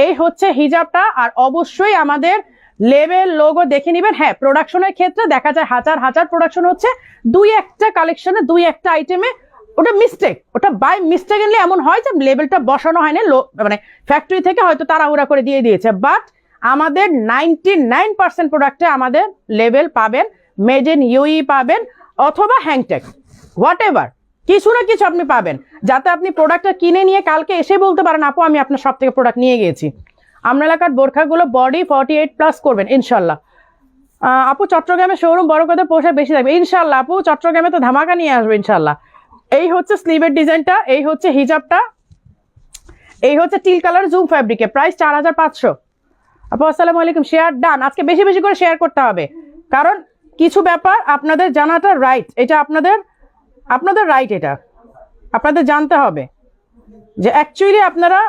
এই হচ্ছে হিজাবটা। আর অবশ্যই আমাদের লেবেল লোগো দেখে নেবেন। হ্যাঁ, প্রোডাকশনের ক্ষেত্রে দেখা যায় হাজার হাজার প্রোডাকশন হচ্ছে, দুই একটা কালেকশনে দুই একটা আইটেমে ওটা মিস্টেক, ওটা বাই মিস্টেকলি এমন হয় যে লেবেলটা বসানো হয়নি, মানে ফ্যাক্টরি থেকে হয়তো তাড়াহুড়া করে দিয়ে দিয়েছে। বাট আমাদের 99% প্রোডাক্টে আমাদের লেবেল পাবেন, মেড ইন ইউই পাবেন অথবা হ্যাংটেক, হোয়াট এভার কিছু না কিছু আপনি পাবেন, যাতে আপনি প্রোডাক্টটা কিনে নিয়ে কালকে এসে বলতে পারেন আপু আমি আপনার সব থেকে প্রোডাক্ট নিয়ে গিয়েছি। আমরা এলাকার বোরখাগুলো বডি 48+ করবেন ইনশাল্লাহ। আপু চট্টগ্রামে শোরুম বড় কথা পোশাক বেশি থাকবে ইনশাল্লাহ। আপু চট্টগ্রামে তো ধামাকা নিয়ে আসবে ইনশাল্লাহ। এই হচ্ছে স্লিভের ডিজাইনটা, এই হচ্ছে হিজাবটা, এই হচ্ছে টিল কালার জুম ফ্যাব্রিকে, প্রাইস 4500। আপু আসসালামু আলাইকুম, শেয়ার ডান। আজকে বেশি বেশি করে শেয়ার করতে হবে, কারণ কিছু ব্যাপার আপনাদের জানাটা রাইট, এটা আপনাদের রাইট, এটা আপনাদের জানতে হবে যে অ্যাকচুয়ালি আপনারা